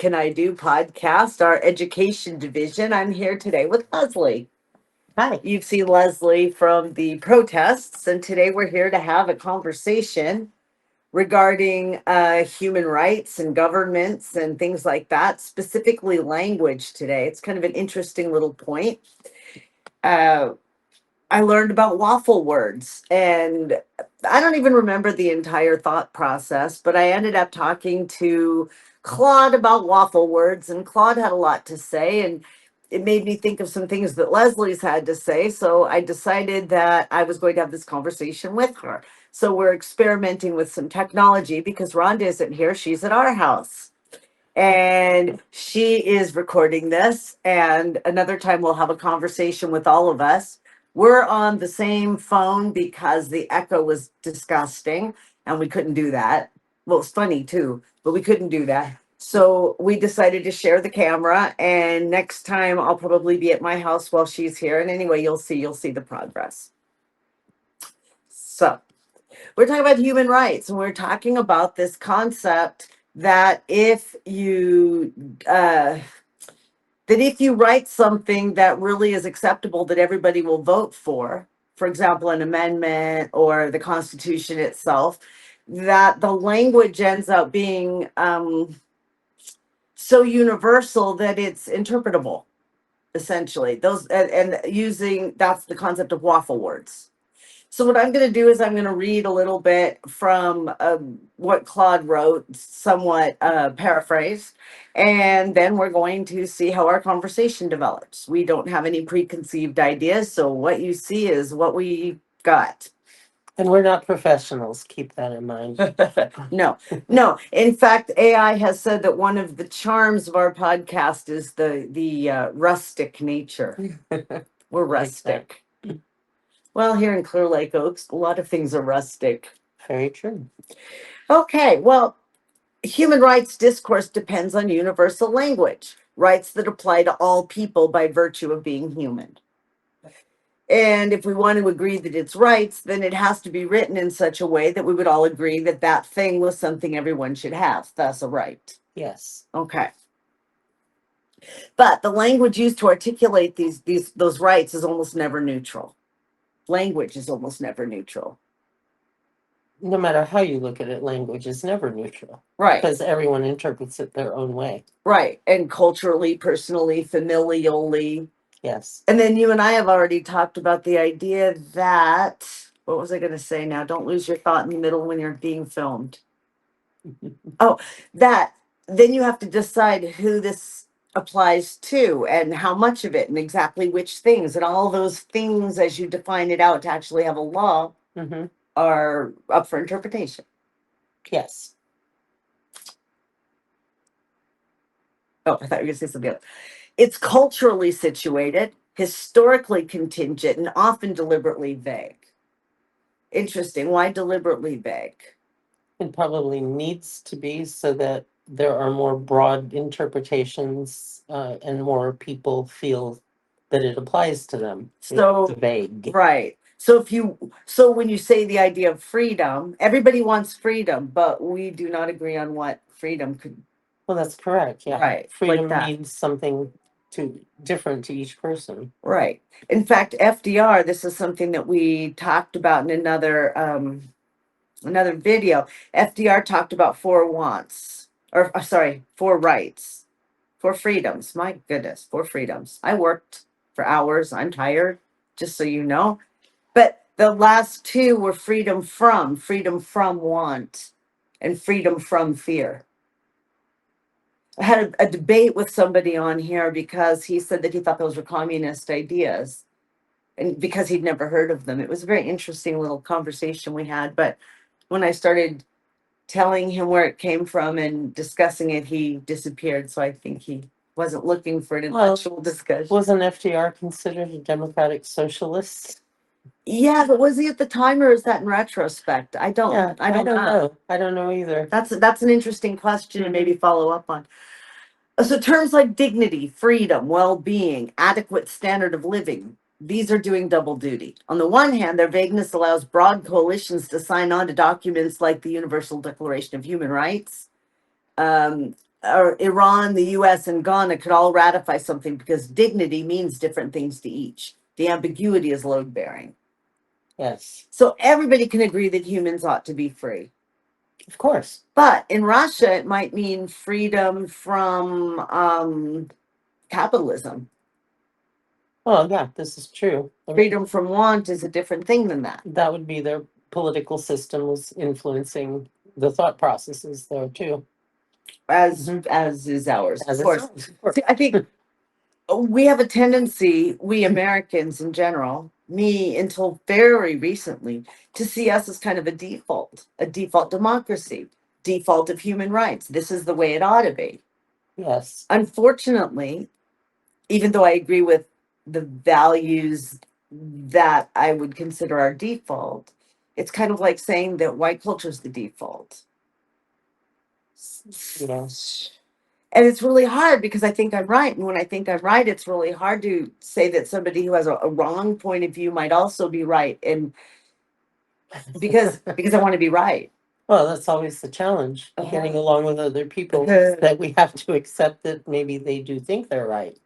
Can I Do podcast, our education division. I'm here today with Leslie. Hi. You've seen Leslie from the protests, and today we're here to have a conversation regarding human rights and governments and things like that, specifically language today. It's kind of an interesting little point. Uh, I learned about waffle words, and I don't even remember the entire thought process, but I ended up talking to Claude about waffle words, and Claude had a lot to say, and it made me think of some things that Leslie's had to say. So I decided that I was going to have this conversation with her. So we're experimenting with some technology because Rhonda isn't here. She's at our house. And she is recording this. And another time we'll have a conversation with all of us. We're on the same phone because the echo was disgusting and we couldn't do that. Well, it's funny too, but we couldn't do that. So we decided to share the camera, and next time I'll probably be at my house while she's here. And anyway, you'll see the progress. So we're talking about human rights, and we're talking about this concept that if you write something that really is acceptable that everybody will vote for example, an amendment or the Constitution itself, that the language ends up being so universal that it's interpretable, essentially. Those and using that's the concept of waffle words. So what I'm going to do is I'm going to read a little bit from what Claude wrote, somewhat paraphrased, and then we're going to see how our conversation develops. We don't have any preconceived ideas, so what you see is what we got. And we're not professionals. Keep that in mind. No. In fact, AI has said that one of the charms of our podcast is the rustic nature. We're rustic. Well, here in Clear Lake Oaks, a lot of things are rustic. Very true. Okay, well, human rights discourse depends on universal language, rights that apply to all people by virtue of being human. And if we want to agree that it's rights, then it has to be written in such a way that we would all agree that that thing was something everyone should have, thus a right. Yes. Okay. But the language used to articulate those rights is almost never neutral. Language is almost never neutral. No matter how you look at it, language is never neutral. Right. Because everyone interprets it their own way. Right. And culturally, personally, familially. Yes. And then you and I have already talked about the idea that, what was I going to say now? Don't lose your thought in the middle when you're being filmed. That then you have to decide who this applies to and how much of it and exactly which things, and all those things as you define it out to actually have a law are up for interpretation. Yes. Oh, I thought you were going to say something else. It's culturally situated, historically contingent, and often deliberately vague. Interesting. Why deliberately vague? It probably needs to be so that there are more broad interpretations and more people feel that it applies to them. So it's vague. Right. So when you say the idea of freedom, everybody wants freedom, but we do not agree on what freedom could. Well, that's correct. Yeah. Right. Freedom Like that. means something different to each person. Right. In fact, FDR, this is something that we talked about in another video. FDR talked about four wants, or sorry, four rights, four freedoms. My goodness, four freedoms. I worked for hours. I'm tired, just so you know. But the last two were freedom from want, and freedom from fear. I had a debate with somebody on here because he said that he thought those were communist ideas, and because he'd never heard of them. It was a very interesting little conversation we had. But when I started telling him where it came from and discussing it, he disappeared. So I think he wasn't looking for an intellectual discussion. Wasn't FDR considered a democratic socialist? Yeah, but was he at the time, or is that in retrospect? I don't know. I don't know either. That's an interesting question to maybe follow up on. So terms like dignity, freedom, well-being, adequate standard of living, these are doing double duty. On the one hand, their vagueness allows broad coalitions to sign on to documents like the Universal Declaration of Human Rights, or Iran, the US, and Ghana could all ratify something because dignity means different things to each. The ambiguity is load bearing. Yes, So everybody can agree that humans ought to be free. of course. But in Russia, it might mean freedom from capitalism. Oh, yeah, this is true. I mean, Freedom from want is a different thing than that, that would be their political system was influencing the thought processes there too. as is ours, As of it's course. always, of course. See, I think we have a tendency, we Americans in general, me until very recently, to see us as kind of a default democracy, default of human rights. This is the way it ought to be. Yes, Unfortunately, even though I agree with the values that I would consider our default, it's kind of like saying that white culture is the default. you know, And it's really hard because I think I'm right. And when I think I'm right, it's really hard to say that somebody who has a wrong point of view might also be right. And because I want to be right. well, that's always the challenge, getting along with other people, that we have to accept that maybe they do think they're right.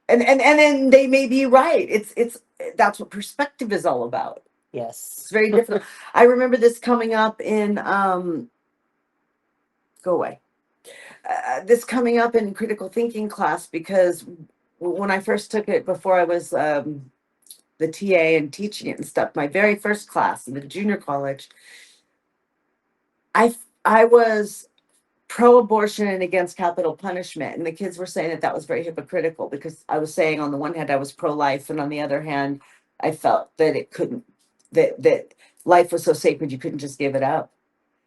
And then they may be right. It's that's what perspective is all about. Yes. It's very different. I remember this coming up in go away. This coming up in critical thinking class because when I first took it before I was the TA and teaching it and stuff, my very first class in the junior college, I was pro-abortion and against capital punishment, and the kids were saying that that was very hypocritical because I was saying on the one hand I was pro-life, and on the other hand I felt that it couldn't that life was so sacred you couldn't just give it up.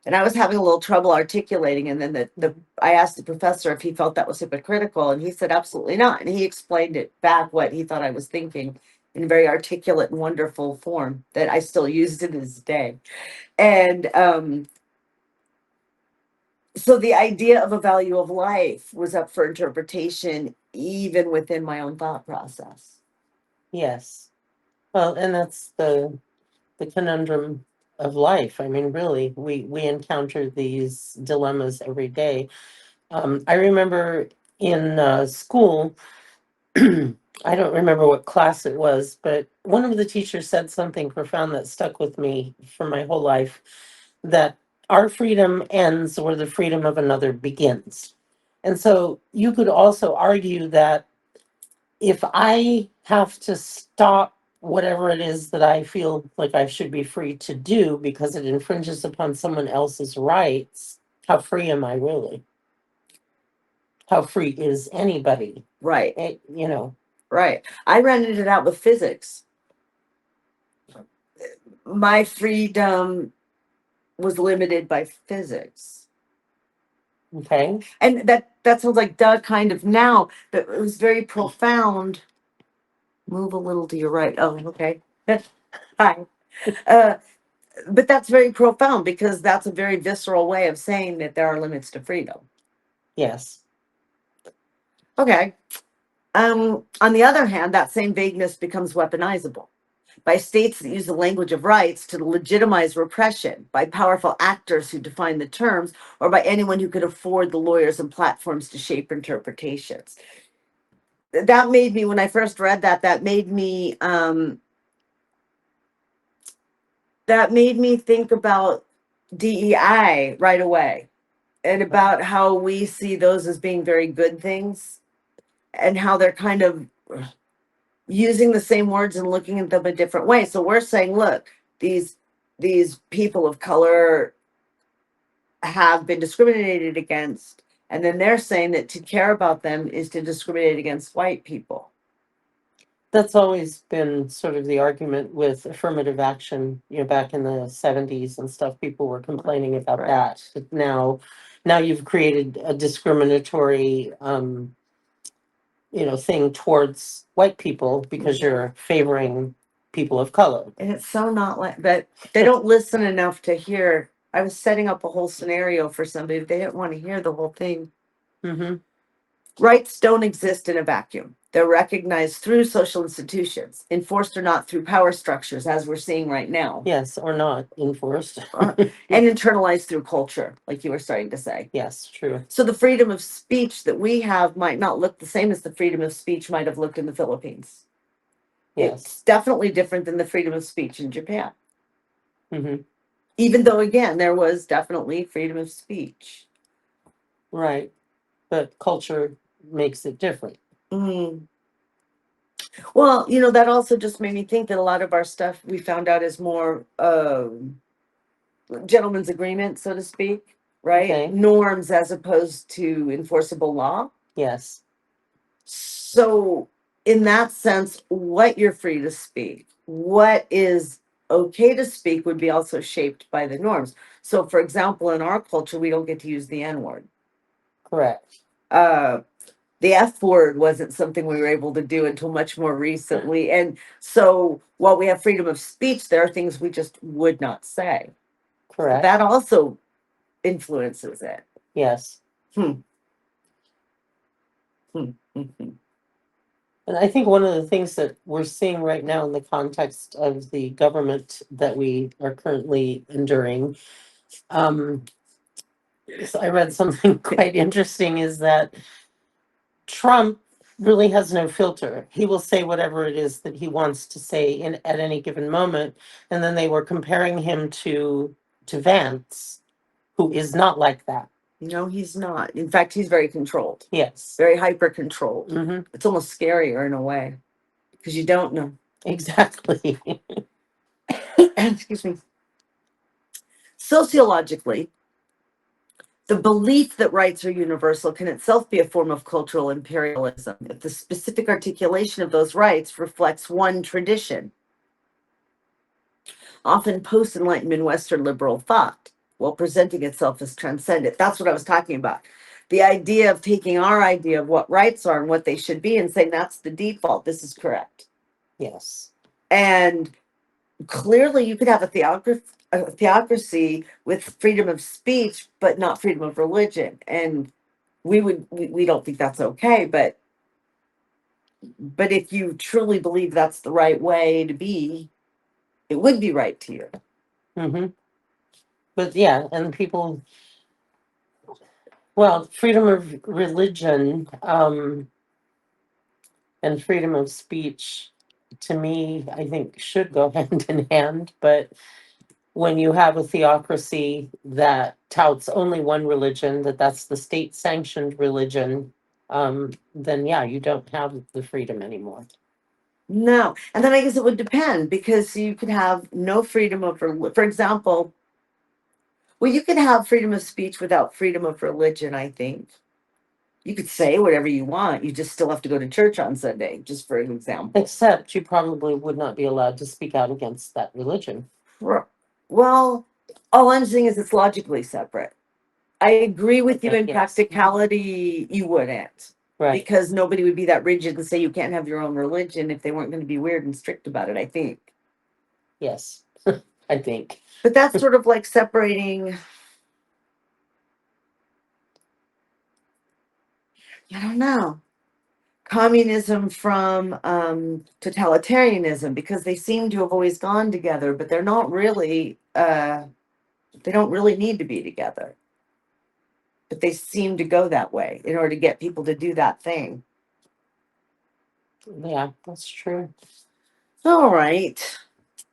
And I was having a little trouble articulating, and then the I asked the professor if he felt that was hypocritical, and he said absolutely not. And he explained it back what he thought I was thinking in a very articulate and wonderful form that I still use to this day. And so the idea of a value of life was up for interpretation even within my own thought process. Yes. Well, and that's the conundrum of life. I mean, really, we encounter these dilemmas every day. I remember in school, I don't remember what class it was, but one of the teachers said something profound that stuck with me for my whole life, that our freedom ends where the freedom of another begins. And so you could also argue that if I have to stop whatever it is that I feel like I should be free to do because it infringes upon someone else's rights, how free am I really? How free is anybody? Right, You know, right. I ran into that with physics. My freedom was limited by physics. okay. And that sounds like duh kind of now, but it was very profound. Move a little to your right. Oh, okay. Hi. Uh, but that's very profound because that's a very visceral way of saying that there are limits to freedom. Yes. Okay. On the other hand, that same vagueness becomes weaponizable by states that use the language of rights to legitimize repression, by powerful actors who define the terms, or by anyone who could afford the lawyers and platforms to shape interpretations. That made me, when I first read that, that made me think about DEI right away, and about how we see those as being very good things, and how they're kind of using the same words and looking at them a different way. So we're saying, look, these people of color have been discriminated against, and then they're saying that to care about them is to discriminate against white people. That's always been sort of the argument with affirmative action, back in the 70s and stuff. People were complaining about Right. that. But now you've created a discriminatory thing towards white people because you're favoring people of color. And it's so not like that. They don't listen enough to hear. I was setting up a whole scenario for somebody, but they didn't want to hear the whole thing. Mm-hmm. Rights don't exist in a vacuum. They're recognized through social institutions, enforced or not through power structures, as we're seeing right now, Yes, or not enforced. and internalized through culture, like you were starting to say. Yes, true. So the freedom of speech that we have might not look the same as the freedom of speech might have looked in the Philippines. Yes. It's definitely different than the freedom of speech in Japan, Hmm. even though, again, there was definitely freedom of speech. Right. But culture makes it different. Mm. Well, that also just made me think that a lot of our stuff we found out is more gentleman's agreement, so to speak, right? Okay. Norms as opposed to enforceable law. Yes. So, in that sense, what you're free to speak, what is okay to speak would be also shaped by the norms. So, for example, in our culture, we don't get to use the N word. Correct. Uh, the F word wasn't something we were able to do until much more recently. And so, while we have freedom of speech, there are things we just would not say. So Correct. that also influences it. Yes. Hmm. Hmm. Hmm. Hmm. And I think one of the things that we're seeing right now in the context of the government that we are currently enduring, um, I read something quite interesting is that Trump really has no filter. He will say whatever it is that he wants to say at any given moment. And then they were comparing him to Vance, who is not like that. No, he's not. In fact, he's very controlled, Yes. very hyper controlled. Hmm. It's almost scarier in a way because you don't know. Exactly. Excuse me. Sociologically, the belief that rights are universal can itself be a form of cultural imperialism if the specific articulation of those rights reflects one tradition, often post Enlightenment Western liberal thought, while presenting itself as transcendent. That's what I was talking about. The idea of taking our idea of what rights are and what they should be and saying that's the default, this is correct. Yes. And clearly, you could have a theocracy with freedom of speech, but not freedom of religion. And we don't think that's okay, but if you truly believe that's the right way to be, it would be right to you. Hmm. But yeah, and people, well, freedom of religion, and freedom of speech, to me, I think should go hand in hand. But when you have a theocracy that touts only one religion, that's the state sanctioned religion, then yeah, you don't have the freedom anymore. No. And then I guess it would depend because you could have no freedom of, for example, well, you could have freedom of speech without freedom of religion, I think. You could say whatever you want. You just still have to go to church on Sunday, just for an example. Except you probably would not be allowed to speak out against that religion. Well, all I'm saying is it's logically separate. I agree with you Okay, in yes. practicality, you wouldn't. Right. Because nobody would be that rigid and say you can't have your own religion if they weren't going to be weird and strict about it, I think. Yes, I think. But that's sort of like separating, I don't know, communism from totalitarianism because they seem to have always gone together, but they're not really, they don't really need to be together. But they seem to go that way in order to get people to do that thing. Yeah, that's true. All right.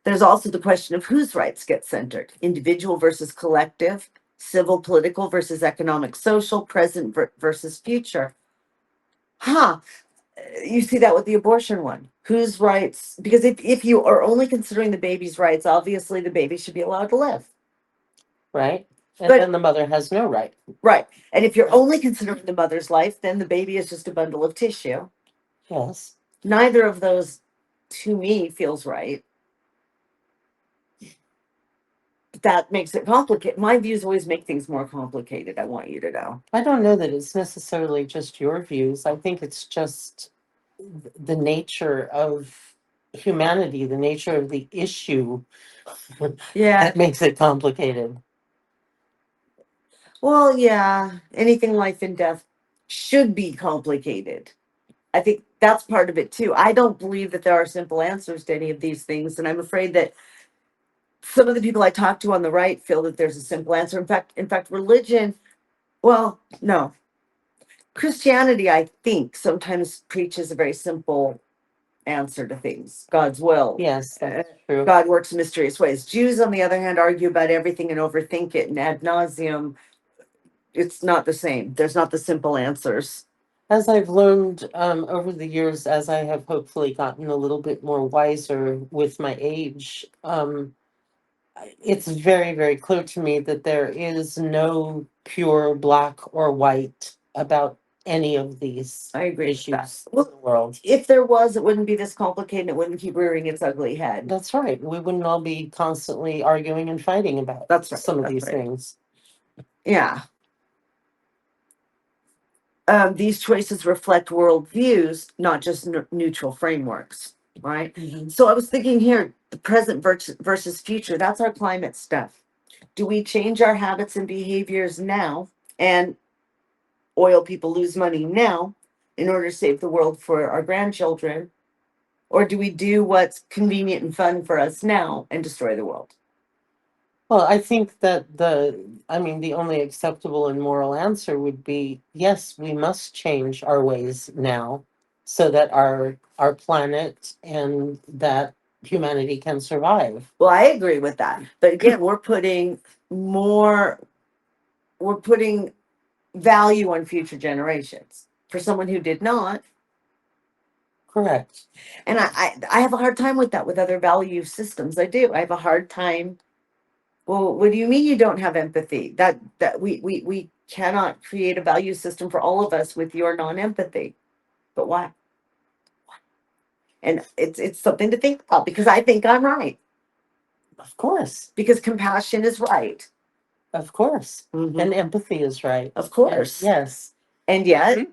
There's also the question of whose rights get centered, individual versus collective, civil, political versus economic, social, present versus future. Huh. You see that with the abortion one. Whose rights? Because if you are only considering the baby's rights, obviously the baby should be allowed to live. Right. And But then the mother has no right. right. And if you're only considering the mother's life, then the baby is just a bundle of tissue. Yes. Neither of those to me feels right. That makes it complicated. My views always make things more complicated. I want you to know. I don't know that it's necessarily just your views. I think it's just the nature of humanity, the nature of the issue Yeah. that makes it complicated. Well, yeah. Anything life and death should be complicated. I think that's part of it too. I don't believe that there are simple answers to any of these things, and I'm afraid that some of the people I talk to on the right feel that there's a simple answer. In fact, religion, well, no. Christianity, I think, sometimes preaches a very simple answer to things. God's will. Yes, that's true. God works in mysterious ways. Jews, on the other hand, argue about everything and overthink it, and ad nauseum. It's not the same. There's not the simple answers. As I've learned over the years, as I have hopefully gotten a little bit more wiser with my age, it's very, very clear to me that there is no pure black or white about any of these I agree with that. issues in the world. If there was, it wouldn't be this complicated. It wouldn't keep rearing its ugly head. That's right. We wouldn't all be constantly arguing and fighting about That's right. some of That's these right. things. Yeah. These choices reflect worldviews, not just neutral frameworks, right? Mhm. So I was thinking here, the present versus future, that's our climate stuff. Do we change our habits and behaviors now and oil people lose money now in order to save the world for our grandchildren? Or do we do what's convenient and fun for us now and destroy the world? Well, I think that the only acceptable and moral answer would be yes, we must change our ways now so that our planet and that humanity can survive. Well, I agree with that. But again, we're putting value on future generations. For someone who did not, Correct. and I have a hard time with that with other value systems. I do. I have a hard time. Well, what do you mean you don't have empathy? That we cannot create a value system for all of us with your non-empathy. But why? And it's something to think about because I think I'm right. Of course. Because compassion is right. Of course. Mhm. And empathy is right. Of course. Yes. And yet, And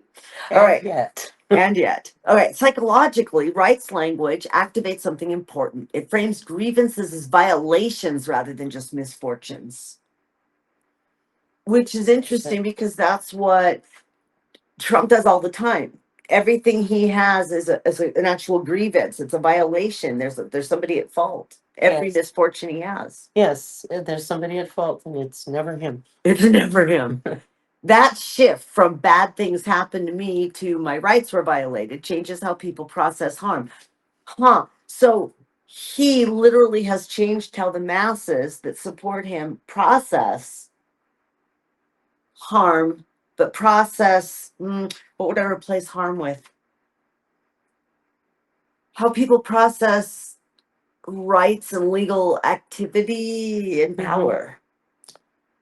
all right. yet. And yet, all right, psychologically, rights language activates something important. It frames grievances as violations rather than just misfortunes, which is interesting because that's what Trump does all the time. Everything he has is an actual grievance. It's a violation. There's somebody at fault. Every Yes. misfortune he has. Yes, there's somebody at fault and it's never him. It's never him. That shift from bad things happened to me to my rights were violated changes how people process harm. So he literally has changed how the masses that support him process harm, but what would I replace harm with? How people process rights and legal activity and power.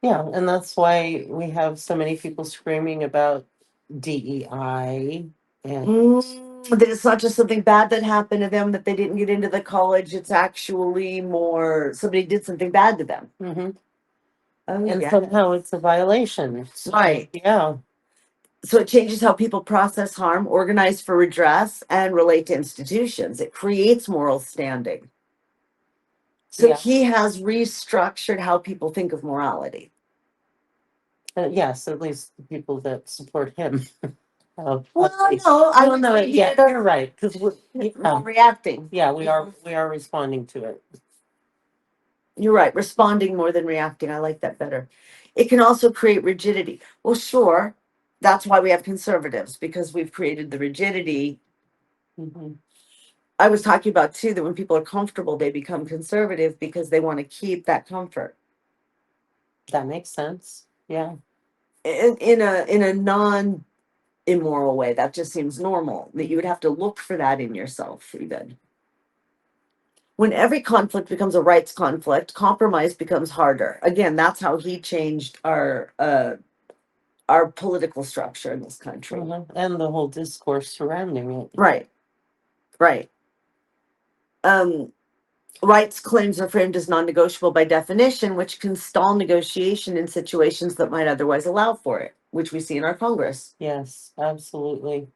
Yeah, and that's why we have so many people screaming about DEI and That it's not just something bad that happened to them that they didn't get into the college. It's actually more somebody did something bad to them. Mhm. Oh, And yeah. somehow it's a violation. Right. Yeah. So it changes how people process harm, organize for redress, and relate to institutions. It creates moral standing. So Yeah. he has restructured how people think of morality. Yes, at least the people that support him. Well, at least. no, I Well, would no, say yeah, they're you're right. Because reacting. yeah, we are responding to it. You're right, responding more than reacting. I like that better. It can also create rigidity. Well, sure, that's why we have conservatives, because we've created the rigidity. Mhm. I was talking about too that when people are comfortable, they become conservative because they want to keep that comfort. That makes sense. Yeah. In a non immoral way. That just seems normal. That you would have to look for that in yourself, even. When every conflict becomes a rights conflict, compromise becomes harder. Again, that's how he changed our political structure in this country. And the whole discourse surrounding it. Right. Right. Rights claims are framed as non-negotiable by definition, which can stall negotiation in situations that might otherwise allow for it, which we see in our Congress. Yes, absolutely.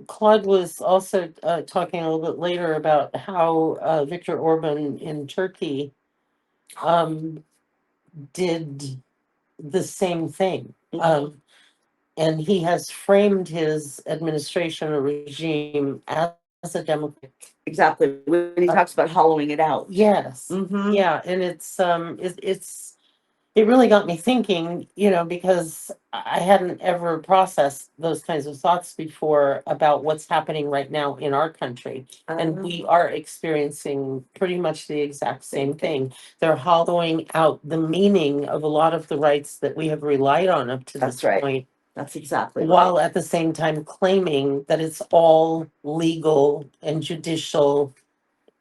Claude was also talking a little bit later about how Viktor Orban in Turkey did the same thing. and he has framed his administration or regime as a democratic. Exactly. When he talks about hollowing it out. Yes. Mm-hmm. Yeah, and it really got me thinking, because I hadn't ever processed those kinds of thoughts before about what's happening right now in our country. And we are experiencing pretty much the exact same thing. They're hollowing out the meaning of a lot of the rights that we have relied on up to That's this right. point, That's exactly right. while at the same time claiming that it's all legal and judicial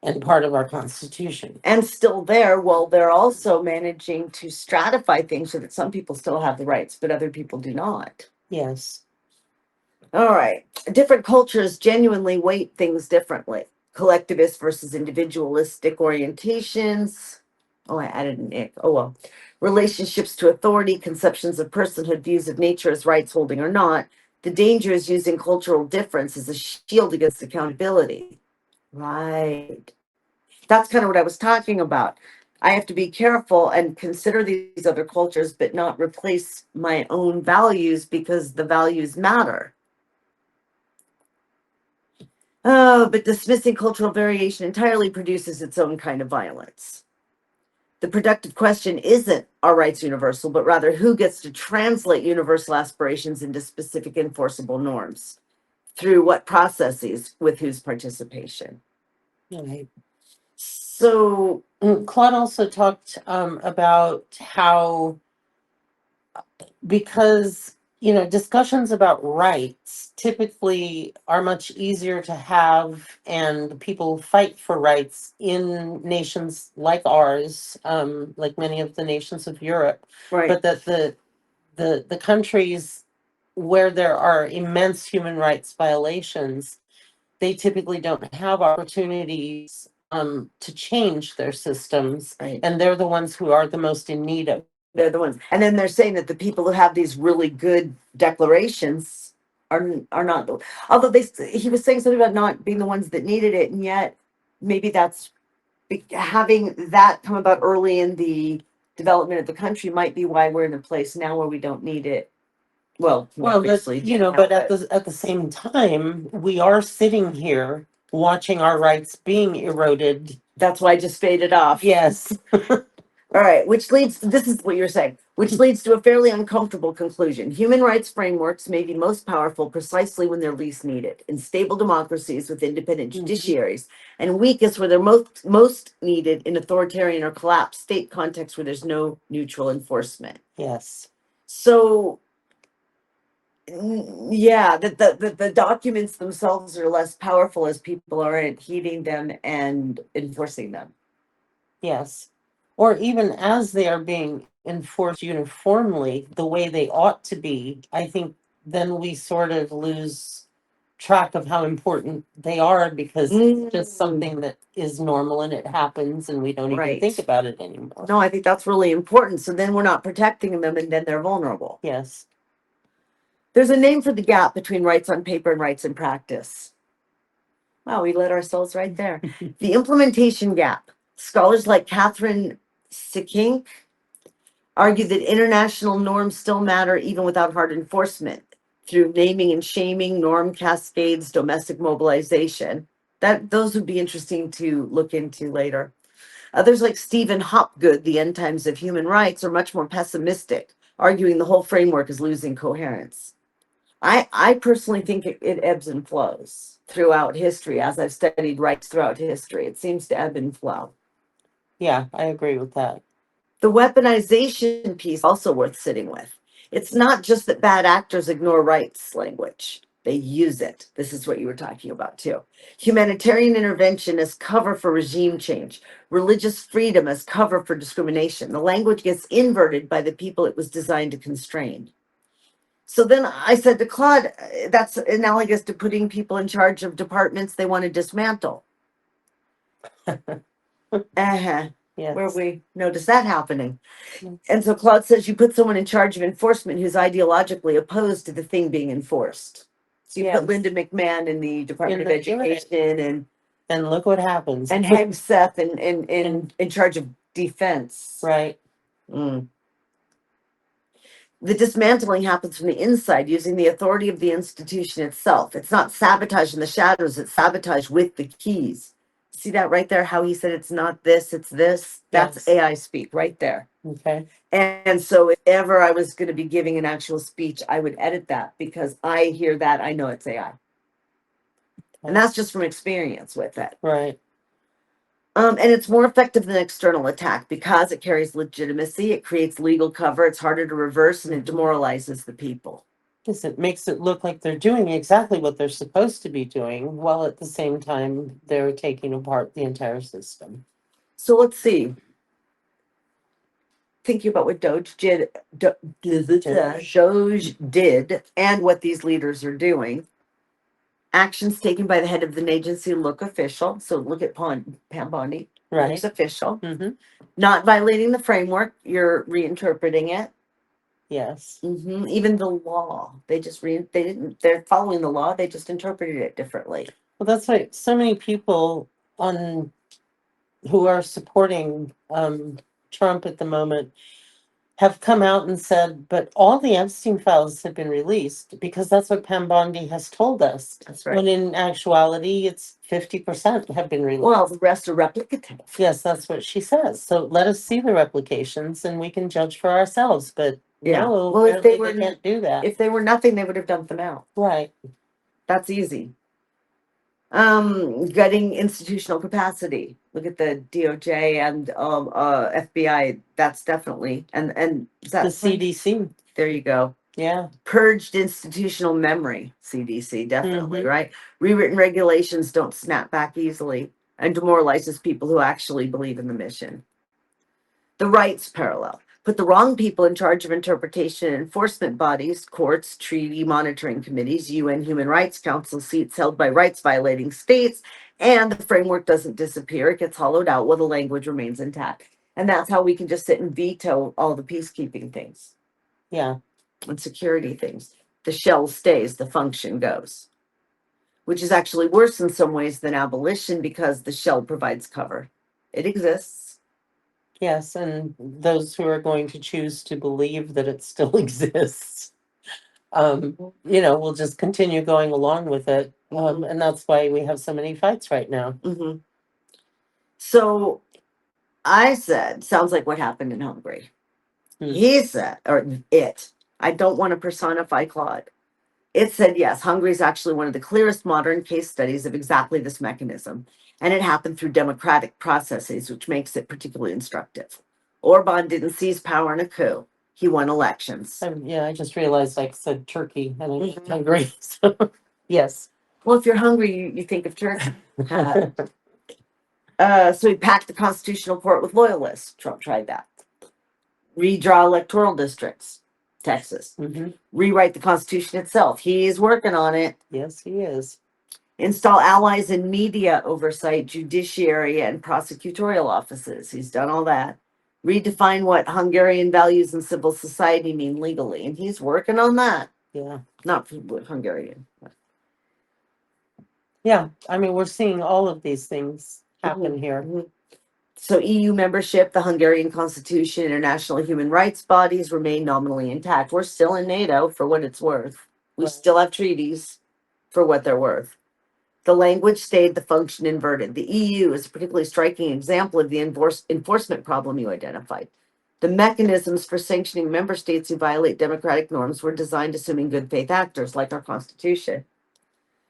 and part of our Constitution. And still there, well, they're also managing to stratify things so that some people still have the rights, but other people do not. Yes. All right. Different cultures genuinely weight things differently. Collectivist versus individualistic orientations. Oh, I added an ick. Oh, well. Relationships to authority, conceptions of personhood, views of nature as rights holding or not. The danger is using cultural difference as a shield against accountability. Right. That's kind of what I was talking about. I have to be careful and consider these other cultures, but not replace my own values because the values matter. Oh, but dismissing cultural variation entirely produces its own kind of violence. The productive question isn't are rights universal, but rather who gets to translate universal aspirations into specific enforceable norms through what processes with whose participation. Right. So, Claude also talked about how, because discussions about rights typically are much easier to have, and people fight for rights in nations like ours, like many of the nations of Europe, right. but that the countries where there are immense human rights violations, they typically don't have opportunities to change their systems, Right. and they're the ones who are the most in need of. They're the ones. And then they're saying that the people who have these really good declarations are not the, although he was saying something about not being the ones that needed it, and yet maybe that's having that come about early in the development of the country might be why we're in a place now where we don't need it. Well, Well, but obviously, but at the same time, we are sitting here watching our rights being eroded. that's why I just faded off. Yes. All right, which leads, this is what you're saying, which leads to a fairly uncomfortable conclusion. Human rights frameworks may be most powerful precisely when they're least needed, in stable democracies with independent judiciaries, and weakest where they're most needed in authoritarian or collapsed state contexts where there's no neutral enforcement. Yes. So, yeah, the documents themselves are less powerful as people aren't heeding them and enforcing them. Yes. Or even as they are being enforced uniformly the way they ought to be, I think then we sort of lose track of how important they are, because it's just something that is normal and it happens and we don't even Right. think about it anymore. No, I think that's really important. So then we're not protecting them and then they're vulnerable. Yes. There's a name for the gap between rights on paper and rights in practice. Wow, we led ourselves right there. The implementation gap. Scholars like Catherine Sikink argue that international norms still matter even without hard enforcement through naming and shaming, norm cascades, domestic mobilization. Those would be interesting to look into later. Others like Stephen Hopgood, The End Times of Human Rights, are much more pessimistic, arguing the whole framework is losing coherence. I personally think it ebbs and flows throughout history. As I've studied rights throughout history, it seems to ebb and flow. Yeah, I agree with that. The weaponization piece also worth sitting with. It's not just that bad actors ignore rights language. They use it. This is what you were talking about too. Humanitarian intervention as cover for regime change. Religious freedom as cover for discrimination. The language gets inverted by the people it was designed to constrain. So then I said to Claude, that's analogous to putting people in charge of departments they want to dismantle. Uh-huh. Yes. Where we notice that happening. And so Claude says you put someone in charge of enforcement who's ideologically opposed to the thing being enforced. So you Yes. put Linda McMahon in the Department of Education and look what happens. and Hegseth in charge of defense. Right. Mm. The dismantling happens from the inside using the authority of the institution itself. It's not sabotage in the shadows, it's sabotage with the keys. See that right there? How he said it's not this, it's this? That's Yes. AI speak right there. Okay. And so if ever I was going to be giving an actual speech, I would edit that because I hear that, I know it's AI. And that's just from experience with it. Right. And it's more effective than external attack because it carries legitimacy, it creates legal cover, it's harder to reverse, and it demoralizes the people. Because it makes it look like they're doing exactly what they're supposed to be doing, while at the same time they're taking apart the entire system. So let's see. Thinking about what Doge did and what these leaders are doing. Actions taken by the head of the agency look official. So look at Pam Bondi. Right. Looks official. Mm-hmm. Not violating the framework. You're reinterpreting it. Yes. Even the law. They're following the law. They just interpreted it differently. Well, that's why so many people on who are supporting Trump at the moment have come out and said, but all the Epstein files have been released because that's what Pam Bondi has told us. That's right. When in actuality, it's 50% have been released. Well, the rest are replicative. Yes, that's what she says. So let us see the replications and we can judge for ourselves. But Yeah. no, Well, if they apparently were can't do that. if they were nothing, they would have dumped them out. Right. That's easy. Gutting institutional capacity. Look at the DOJ and FBI. That's definitely and is that The CDC. There you go. Yeah. Purged institutional memory. CDC definitely Mhm. right. Rewritten regulations don't snap back easily and demoralizes people who actually believe in the mission. The rights parallel. Put the wrong people in charge of interpretation and enforcement bodies, courts, treaty monitoring committees, UN Human Rights Council seats held by rights violating states, and the framework doesn't disappear. It gets hollowed out while the language remains intact. And that's how we can just sit and veto all the peacekeeping things. Yeah. And security things. The shell stays, the function goes. Which is actually worse in some ways than abolition because the shell provides cover. It exists. Yes, and those who are going to choose to believe that it still exists, will just continue going along with it. And that's why we have so many fights right now. So I said, sounds like what happened in Hungary. He said, or it, I don't want to personify Claude. It said, yes, Hungary is actually one of the clearest modern case studies of exactly this mechanism. And it happened through democratic processes, which makes it particularly instructive. Orban didn't seize power in a coup. He won elections. I just realized I said Turkey and I'm hungry. So, yes. Well, if you're hungry, you think of Turkey. So he packed the constitutional court with loyalists. Trump tried that. Redraw electoral districts. Texas. Rewrite the Constitution itself. He's working on it. Yes, he is. Install allies in media oversight, judiciary, and prosecutorial offices. He's done all that. Redefine what Hungarian values and civil society mean legally. And he's working on that. Yeah. Not Hungarian. Yeah. I mean, we're seeing all of these things happen here. So EU membership, the Hungarian constitution, international human rights bodies remain nominally intact. We're still in NATO for what it's worth. We still have treaties for what they're worth. The language stayed, the function inverted. The EU is a particularly striking example of the enforcement problem you identified. The mechanisms for sanctioning member states who violate democratic norms were designed assuming good faith actors, like our Constitution.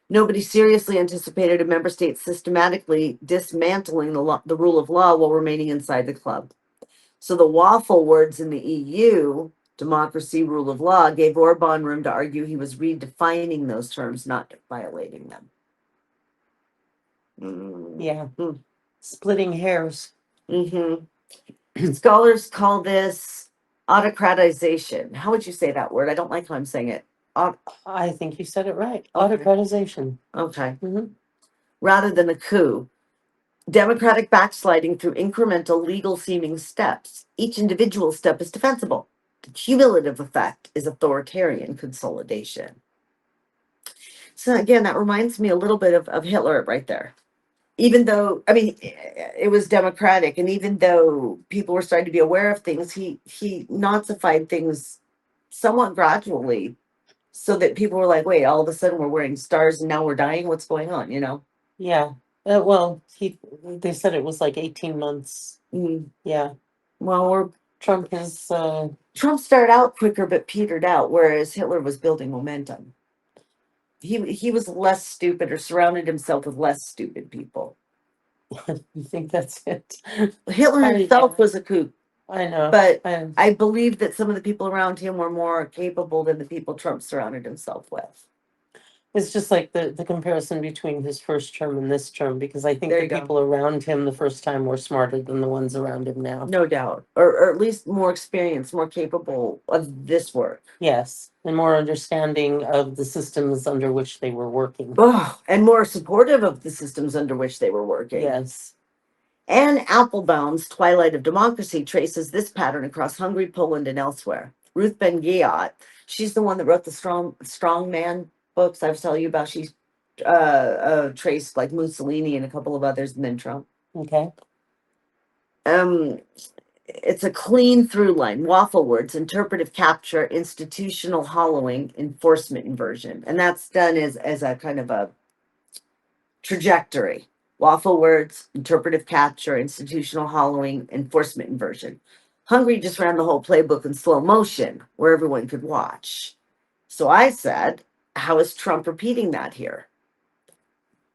Nobody seriously anticipated a member state systematically dismantling the rule of law while remaining inside the club. So the waffle words in the EU, democracy, rule of law, gave Orban room to argue he was redefining those terms, not violating them. Yeah. Splitting hairs. Scholars call this autocratization. How would you say that word? I don't like how I'm saying it. I think you said it right. Autocratization. Okay. Rather than a coup. Democratic backsliding through incremental legal seeming steps. Each individual step is defensible. The cumulative effect is authoritarian consolidation. So again, that reminds me a little bit of Hitler right there. Even though, I mean, it was democratic, and even though people were starting to be aware of things, he Nazified things somewhat gradually, so that people were like, wait, all of a sudden we're wearing stars and now we're dying. What's going on? Yeah. Well, they said it was like 18 months. Mm. Yeah. Well, Trump is, Trump started out quicker but petered out, whereas Hitler was building momentum. He was less stupid, or surrounded himself with less stupid people. you think that's it? Hitler himself was a kook, I know. but I believe that some of the people around him were more capable than the people Trump surrounded himself with. It's just like the comparison between his first term and this term, because I think There the you go. people around him the first time were smarter than the ones around him now. No doubt. Or at least more experienced, more capable of this work. Yes, and more understanding of the systems under which they were working. Oh, and more supportive of the systems under which they were working. Yes. Anne Applebaum's Twilight of Democracy traces this pattern across Hungary, Poland, and elsewhere. Ruth Ben-Ghiat, she's the one that wrote the Strong Man books I was telling you about. She's traced like Mussolini and a couple of others, and then Trump. Okay. It's a clean through line: waffle words, interpretive capture, institutional hollowing, enforcement inversion. And that's done as a kind of a trajectory: waffle words, interpretive capture, institutional hollowing, enforcement inversion. Hungary just ran the whole playbook in slow motion where everyone could watch. So I said, how is Trump repeating that here?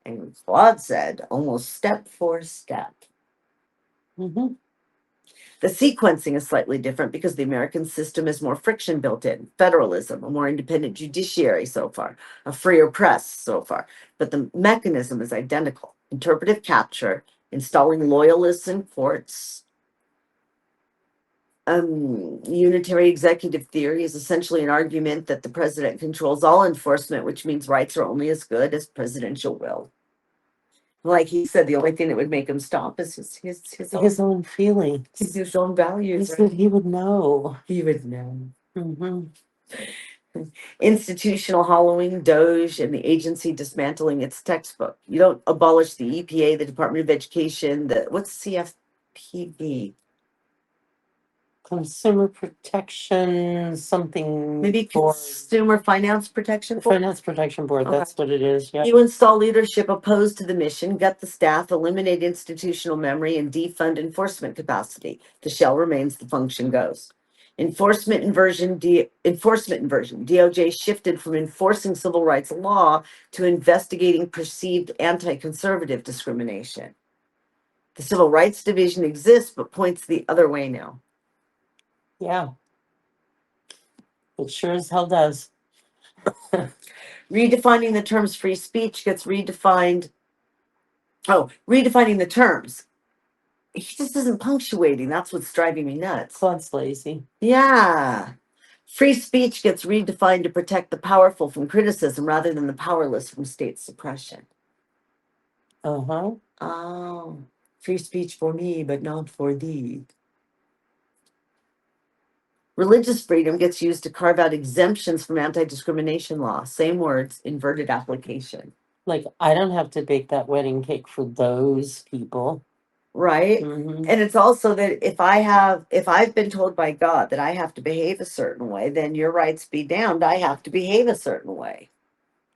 And Claude said, almost step for step. Mm-hmm. The sequencing is slightly different because the American system is more friction built in: federalism, a more independent judiciary so far, a freer press so far. But the mechanism is identical: interpretive capture, installing loyalists in courts. Unitary executive theory is essentially an argument that the president controls all enforcement, which means rights are only as good as presidential will. Like he said, the only thing that would make him stop is His own feelings. his own values. He said he would know. He would know. Mm-hmm. Institutional hollowing, Doge, and the agency dismantling its textbook. You don't abolish the EPA, the Department of Education, what's CFPB? Consumer protection, something. Maybe Consumer Finance Protection Board? Finance Protection Board, Okay. that's what it is. Yeah. You install leadership opposed to the mission, gut the staff, eliminate institutional memory, and defund enforcement capacity. The shell remains, the function goes. Enforcement inversion. DOJ shifted from enforcing civil rights law to investigating perceived anti-conservative discrimination. The Civil Rights Division exists, but points the other way now. Yeah. It sure as hell does. Redefining the terms free speech gets redefined. Oh, redefining the terms. He just isn't punctuating. That's what's driving me nuts. Claude's lazy. Yeah. Free speech gets redefined to protect the powerful from criticism rather than the powerless from state suppression. Uh-huh. Oh, free speech for me, but not for thee. Religious freedom gets used to carve out exemptions from anti-discrimination law. Same words, inverted application. Like, I don't have to bake that wedding cake for those people. Right? Mm-hmm. And it's also that if I've been told by God that I have to behave a certain way, then your rights be damned, I have to behave a certain way.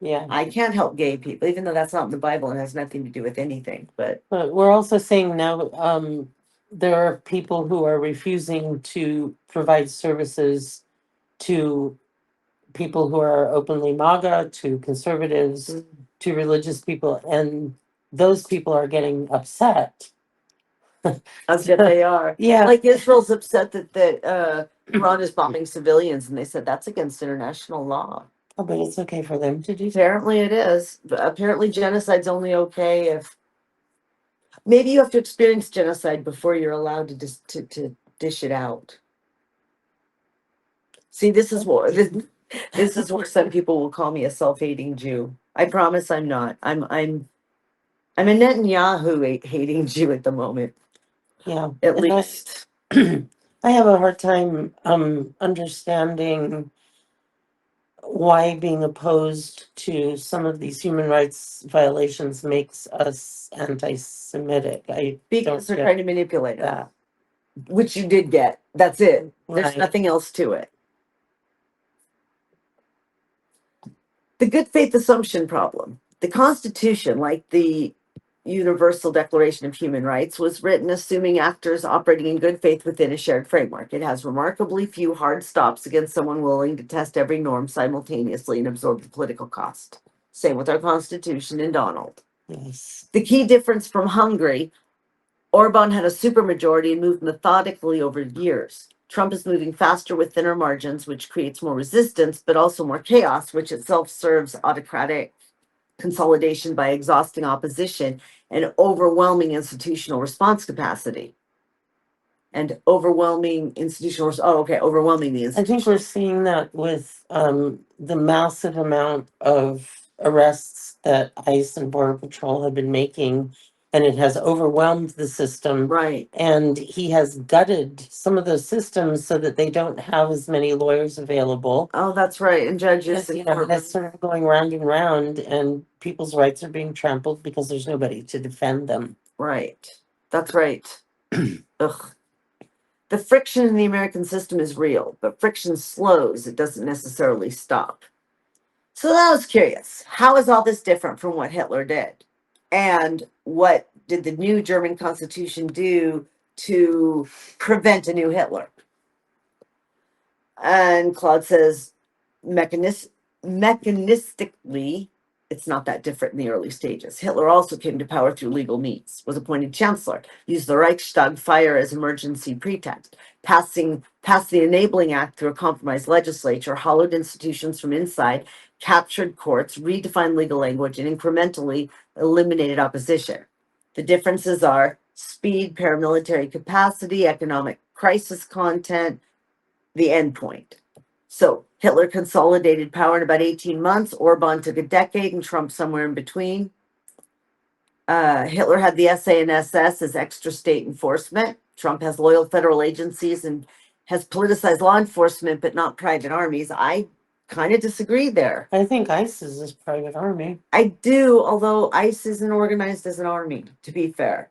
Yeah. I can't help gay people, even though that's not in the Bible and has nothing to do with anything. But we're also saying now, there are people who are refusing to provide services to people who are openly MAGA, to conservatives, to religious people, and those people are getting upset. as if they are. Yeah. Like Israel's upset that Iran is bombing civilians, and they said that's against international law. Oh, but it's okay for them to do. Apparently it is. But apparently genocide's only okay if maybe you have to experience genocide before you're allowed to dish it out. See, this is this is where some people will call me a self-hating Jew. I promise I'm not. I'm a Netanyahu hating Jew at the moment. Yeah. At least. I have a hard time understanding why being opposed to some of these human rights violations makes us anti-Semitic. Because they're trying to manipulate that, which you did get. That's it. There's nothing else to it. The good faith assumption problem. The Constitution, like the Universal Declaration of Human Rights, was written assuming actors operating in good faith within a shared framework. It has remarkably few hard stops against someone willing to test every norm simultaneously and absorb the political cost. Same with our Constitution and Donald. Yes. The key difference from Hungary, Orban had a supermajority and moved methodically over years. Trump is moving faster with thinner margins, which creates more resistance, but also more chaos, which itself serves autocratic consolidation by exhausting opposition and overwhelming institutional response capacity. And overwhelming institutional, overwhelming the I think institution. we're seeing that with the massive amount of arrests that ICE and Border Patrol have been making, and it has overwhelmed the system. Right. And he has gutted some of those systems so that they don't have as many lawyers available. Oh, that's right. And judges. Because, you know, that's sort of going round and round, and people's rights are being trampled because there's nobody to defend them. Right. That's right. Ugh. The friction in the American system is real, but friction slows. It doesn't necessarily stop. So I was curious, how is all this different from what Hitler did? And what did the new German Constitution do to prevent a new Hitler? And Claude says, mechanistically, it's not that different in the early stages. Hitler also came to power through legal means, was appointed chancellor, used the Reichstag fire as emergency pretext, passed the Enabling Act through a compromise legislature, hollowed institutions from inside, captured courts, redefined legal language, and incrementally eliminated opposition. The differences are speed, paramilitary capacity, economic crisis content, the end point. So Hitler consolidated power in about 18 months. Orban took a decade, and Trump somewhere in between. Hitler had the SA and SS as extra state enforcement. Trump has loyal federal agencies and has politicized law enforcement, but not private armies. I kind of disagree there. I think ICE is a private army. I do, although ICE isn't organized as an army, to be fair.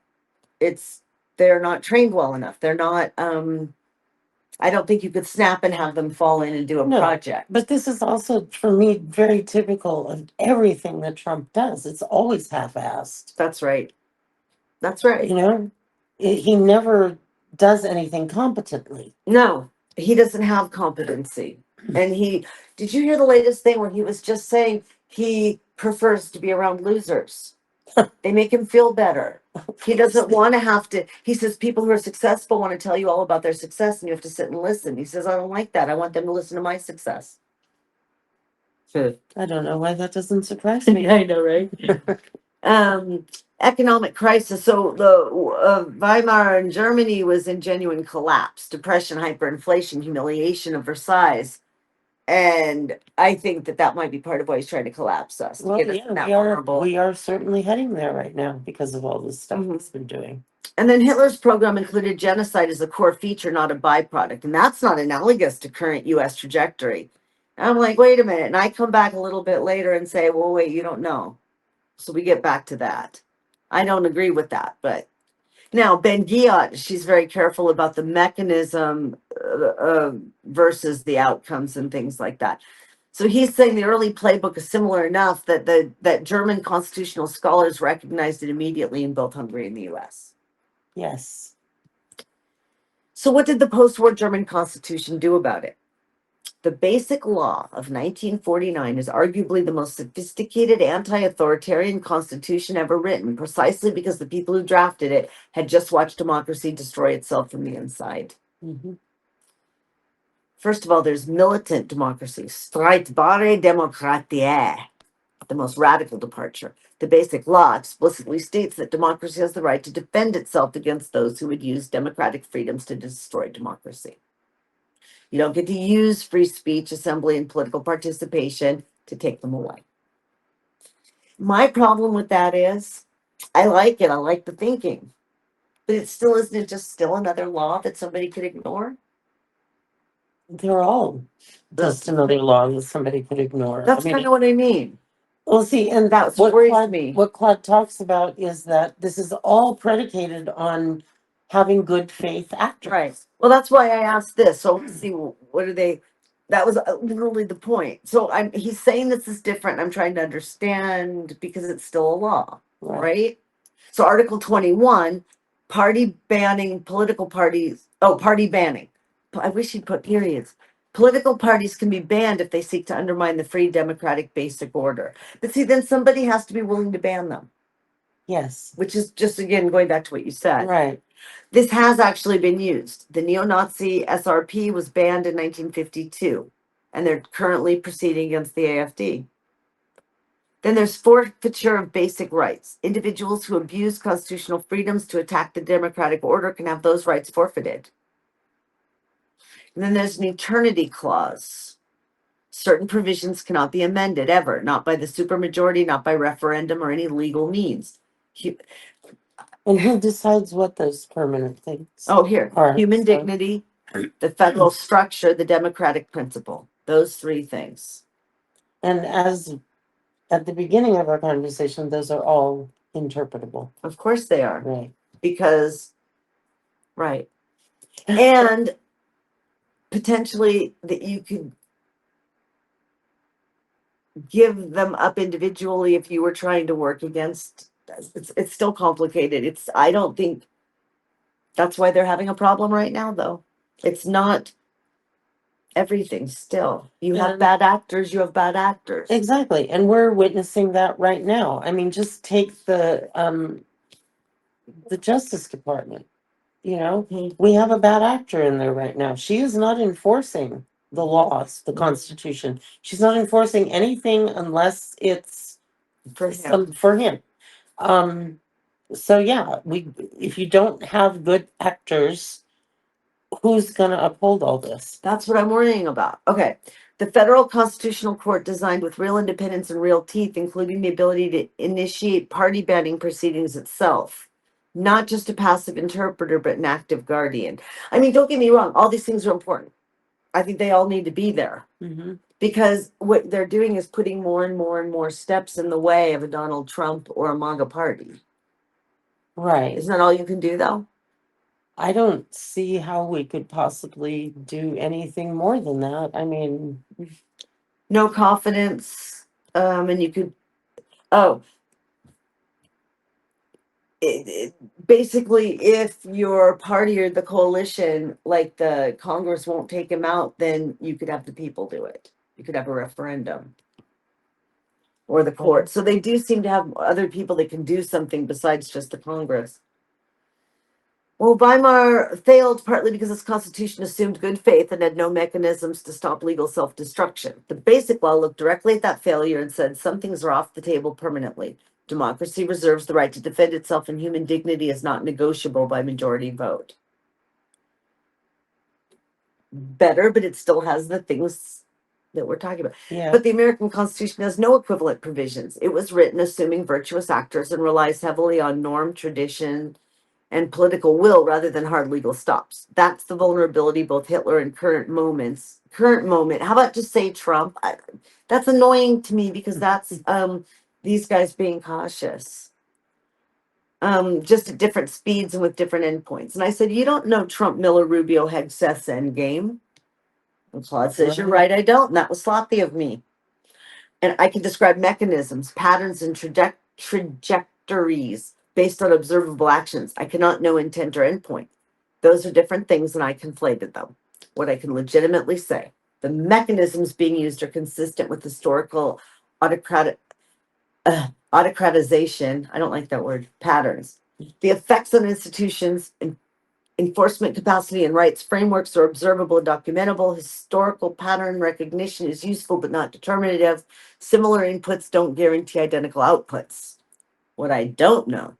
They're not trained well enough. They're not, I don't think you could snap and have them fall in and do a No, project. But this is also, for me, very typical of everything that Trump does. It's always half-assed. That's right. That's right. You know, he never does anything competently. No, he doesn't have competency. And did you hear the latest thing where he was just saying he prefers to be around losers? They make him feel better. He doesn't want to have to. He says people who are successful want to tell you all about their success and you have to sit and listen. He says, I don't like that. I want them to listen to my success. I don't know why that doesn't surprise me. I know, right? Economic crisis. So the Weimar in Germany was in genuine collapse, depression, hyperinflation, humiliation of Versailles. And I think that might be part of why he's trying to collapse us. To Well, get us yeah, that vulnerable. we are certainly heading there right now because of all this stuff Mhm. he's been doing. And then Hitler's program included genocide as a core feature, not a byproduct. And that's not analogous to current US trajectory. And I'm like, wait a minute. And I come back a little bit later and say, well, wait, you don't know. So we get back to that. I don't agree with that. But now, Ben Ghiat, she's very careful about the mechanism versus the outcomes and things like that. So he's saying the early playbook is similar enough that that German constitutional scholars recognized it immediately in both Hungary and the US. Yes. So what did the post-war German Constitution do about it? The Basic Law of 1949 is arguably the most sophisticated anti-authoritarian constitution ever written, precisely because the people who drafted it had just watched democracy destroy itself from the inside. Mm-hmm. First of all, there's militant democracy, streitbare Demokratie, the most radical departure. The Basic Law explicitly states that democracy has the right to defend itself against those who would use democratic freedoms to destroy democracy. You don't get to use free speech, assembly, and political participation to take them away. My problem with that is, I like it. I like the thinking. But isn't it just still another law that somebody could ignore? They're all just another law that somebody could ignore. That's kind of what I mean. Well, see, and That's what worries me. What Claude talks about is that this is all predicated on having good faith actors. Right. Well, that's why I asked this. So let's see, what do they? That was literally the point. So he's saying this is different. I'm trying to understand because it's still a law, Right. right? So Article 21, party banning political parties. Oh, party banning. I wish he'd put periods. Political parties can be banned if they seek to undermine the free democratic basic order. But see, then somebody has to be willing to ban them, Yes. which is just again going back to what you said. Right. This has actually been used. The neo-Nazi SRP was banned in 1952, and they're currently proceeding against the AFD. Then there's forfeiture of basic rights. Individuals who abuse constitutional freedoms to attack the democratic order can have those rights forfeited. And then there's an eternity clause. Certain provisions cannot be amended ever, not by the supermajority, not by referendum or any legal means. And who decides what those permanent things Oh, here, are? human So- dignity, the federal structure, the democratic principle. Those three things. And as at the beginning of our conversation, those are all interpretable. Of course they are, Right. because, right. And potentially that you could give them up individually if you were trying to work against, it's still complicated. I don't think that's why they're having a problem right now, though. It's not everything still. You have And- bad actors, you have bad actors. Exactly. And we're witnessing that right now. I mean, just take the Justice Department. You know, Mhm. we have a bad actor in there right now. She is not enforcing the laws, the Constitution. She's not enforcing anything unless it's For him. for him. So yeah, if you don't have good actors, who's gonna uphold all this? That's what I'm worrying about. Okay. The federal constitutional court designed with real independence and real teeth, including the ability to initiate party banning proceedings itself. Not just a passive interpreter, but an active guardian. I mean, don't get me wrong, all these things are important. I think they all need to be there Mm-hmm. because what they're doing is putting more and more and more steps in the way of a Donald Trump or a MAGA party. Right. Isn't that all you can do, though? I don't see how we could possibly do anything more than that. I mean, No confidence. And you could, oh, basically, if your party or the coalition, like the Congress won't take him out, then you could have the people do it. You could have a referendum or the court. So they do seem to have other people that can do something besides just the Congress. Well, Weimar failed partly because its constitution assumed good faith and had no mechanisms to stop legal self-destruction. The Basic Law looked directly at that failure and said some things are off the table permanently. Democracy reserves the right to defend itself, and human dignity is not negotiable by majority vote. Better, but it still has the things that we're talking about. yeah. But the American Constitution has no equivalent provisions. It was written assuming virtuous actors and relies heavily on norm, tradition, and political will rather than hard legal stops. That's the vulnerability both Hitler and current moment. How about just say Trump? That's annoying to me because that's these guys being cautious. Just at different speeds and with different endpoints. And I said, you don't know Trump, Miller, Rubio, Hegseth's endgame. And Claude says, you're right, I don't. And that was sloppy of me. And I can describe mechanisms, patterns, and trajectories based on observable actions. I cannot know intent or endpoint. Those are different things, and I conflated them. What I can legitimately say, the mechanisms being used are consistent with historical autocratization. I don't like that word. Patterns. The effects on institutions and enforcement capacity and rights frameworks are observable and documentable. Historical pattern recognition is useful but not determinative. Similar inputs don't guarantee identical outputs. What I don't know,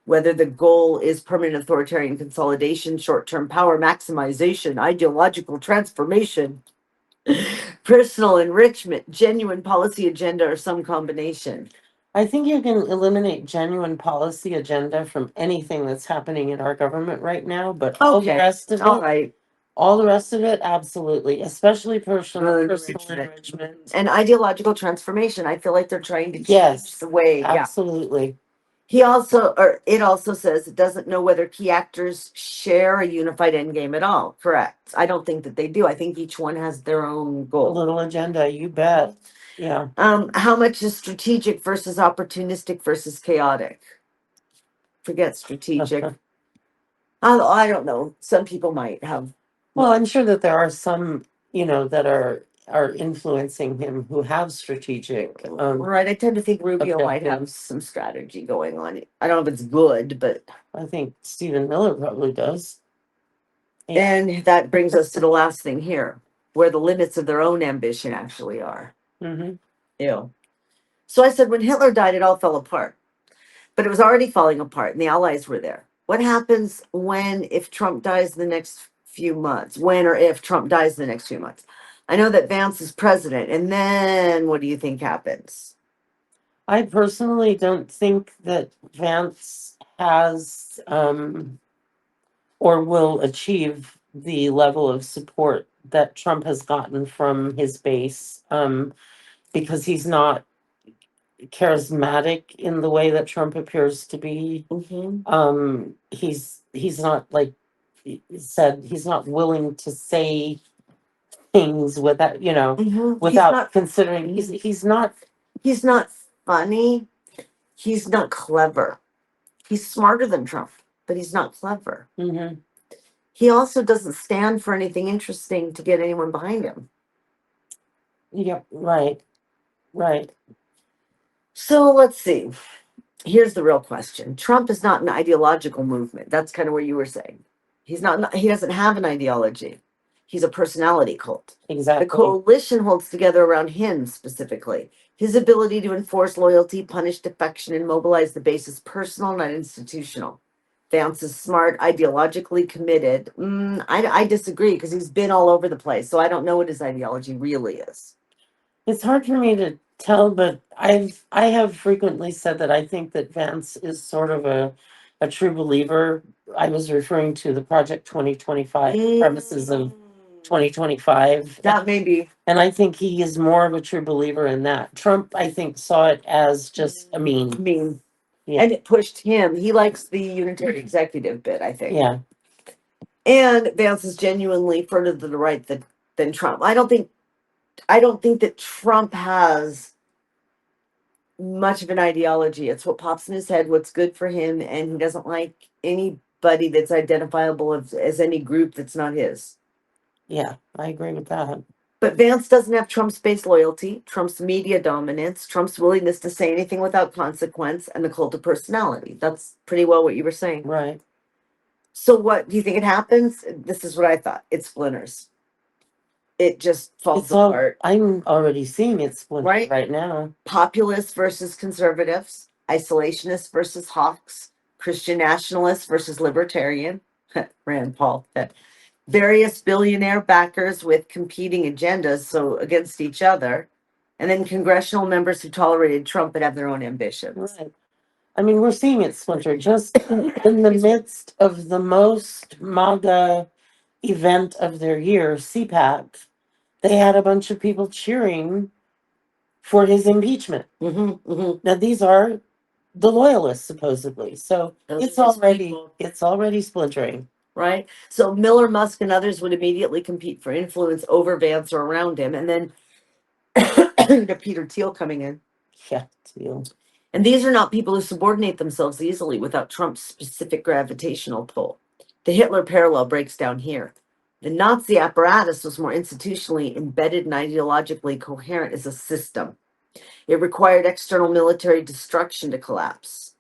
whether the goal is permanent authoritarian consolidation, short-term power maximization, ideological transformation, personal enrichment, genuine policy agenda, or some combination. I think you can eliminate genuine policy agenda from anything that's happening in our government right now, but all the rest of All it, right. all the rest of it, absolutely, especially personal Enrichment. enrichment. And ideological transformation. I feel like they're trying to change Yes, the way. Yeah. absolutely. It also says it doesn't know whether key actors share a unified endgame at all. Correct. I don't think that they do. I think each one has their own A goal. little agenda, you bet. Yeah. How much is strategic versus opportunistic versus chaotic? Forget strategic. I don't know. Some people might have. Well, I'm sure that there are some, that are influencing him who have strategic. Right. I tend to think Rubio might have objectives. some strategy going on. I don't know if it's good, but. I think Stephen Miller probably does. And that brings us to the last thing here, where the limits of their own ambition actually are. Mm-hmm. Ew. So I said, when Hitler died, it all fell apart. But it was already falling apart, and the Allies were there. What happens if Trump dies in the next few months? When or if Trump dies in the next few months? I know that Vance is president, and then what do you think happens? I personally don't think that Vance has or will achieve the level of support that Trump has gotten from his base, because he's not charismatic in the way that Trump appears to be. He's not, like he said, he's not willing to say things without without considering he's not funny. He's not clever. He's smarter than Trump, but he's not clever. Mm-hmm. He also doesn't stand for anything interesting to get anyone behind him. Yeah, right. So let's see. Here's the real question. Trump is not an ideological movement. That's kind of what you were saying. He doesn't have an ideology. He's a personality cult. Exactly. The coalition holds together around him specifically. His ability to enforce loyalty, punish defection, and mobilize the base is personal, not institutional. Vance is smart, ideologically committed. I disagree because he's been all over the place. So I don't know what his ideology really is. It's hard for me to tell, but I have frequently said that I think that Vance is sort of a true believer. I was referring to the Project 2025 premises of 2025. That may be. And I think he is more of a true believer in that. Trump, I think, saw it as just a meme. Yeah. And it pushed him. He likes the unitary executive bit, I think. Yeah. And Vance is genuinely further to the right than Trump. I don't think that Trump has much of an ideology. It's what pops in his head, what's good for him, and he doesn't like anybody that's identifiable as any group that's not his. Yeah, I agree with that. But Vance doesn't have Trump's base loyalty, Trump's media dominance, Trump's willingness to say anything without consequence, and the cult of personality. That's pretty well what you were saying. Right. So what do you think it happens? This is what I thought. It splinters. It just falls apart. I'm already seeing it splinter right now. Populists versus conservatives, isolationists versus hawks, Christian nationalists versus libertarian, Rand Paul, various billionaire backers with competing agendas, so against each other, and then congressional members who tolerated Trump but have their own ambitions. Right. I mean, we're seeing it splinter just in the midst of the most MAGA event of their year, CPAC. They had a bunch of people cheering for his impeachment. Now, these are the loyalists, supposedly. So it's already splintering. Right? So Miller, Musk, and others would immediately compete for influence over Vance or around him. And then to Peter Thiel coming in. Yeah, Thiel. And these are not people who subordinate themselves easily without Trump's specific gravitational pull. The Hitler parallel breaks down here. The Nazi apparatus was more institutionally embedded and ideologically coherent as a system. It required external military destruction to collapse.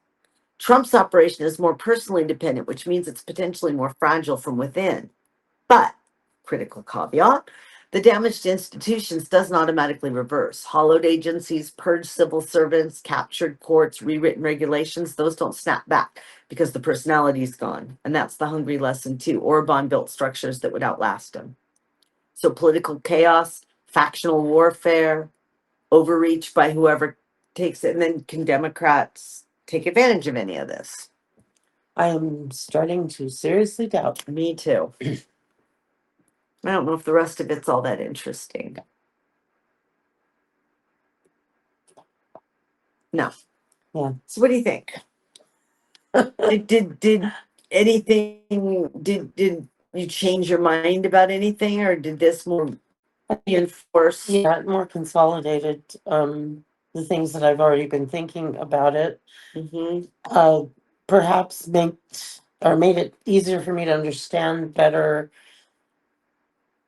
Trump's operation is more personally dependent, which means it's potentially more fragile from within. But, critical caveat, the damage to institutions doesn't automatically reverse. Hollowed agencies, purged civil servants, captured courts, rewritten regulations, those don't snap back because the personality's gone. And that's the hungry lesson too. Orban built structures that would outlast him. So political chaos, factional warfare, overreach by whoever takes it, and then can Democrats take advantage of any of this? I am starting to seriously doubt. Me too. I don't know if the rest of it's all that interesting. No. Yeah. So what do you think? Did anything, did you change your mind about anything, or did this more reinforce? Yeah, more consolidated, the things that I've already been thinking about it. Mhm. Uh, perhaps made it easier for me to understand better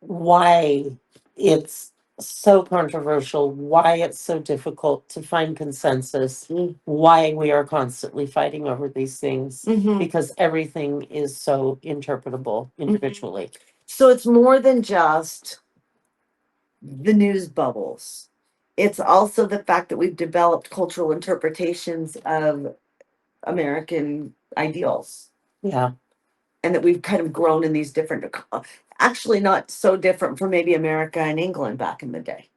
why it's so controversial, why it's so difficult to find consensus, Mm. why we are constantly fighting over these things, Mhm. because everything is so interpretable individually. So it's more than just the news bubbles. It's also the fact that we've developed cultural interpretations of American ideals, Yeah, and that we've kind of grown in these different, actually not so different from maybe America and England back in the day.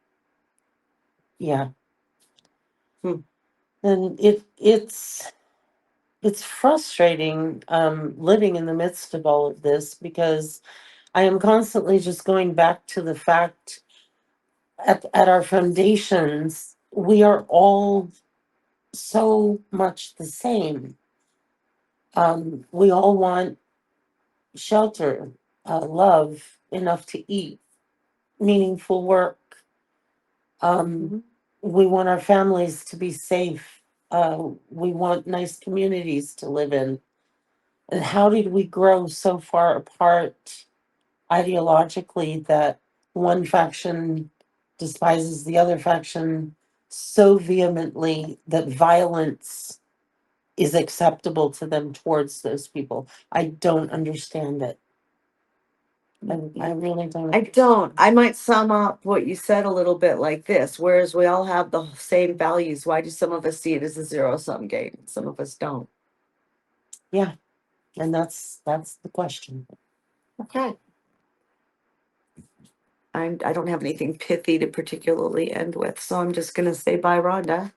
yeah. Hmm. And it's frustrating living in the midst of all of this, because I am constantly just going back to the fact at our foundations, we are all so much the same. We all want shelter, love, enough to eat, meaningful work. Mhm. We want our families to be safe. We want nice communities to live in. And how did we grow so far apart ideologically that one faction despises the other faction so vehemently that violence is acceptable to them towards those people? I don't understand it. I really don't. I don't. I might sum up what you said a little bit like this. Whereas we all have the same values, why do some of us see it as a zero-sum game? Some of us don't. Yeah, and that's the question. Okay. I don't have anything pithy to particularly end with, so I'm just gonna say bye, Rhonda.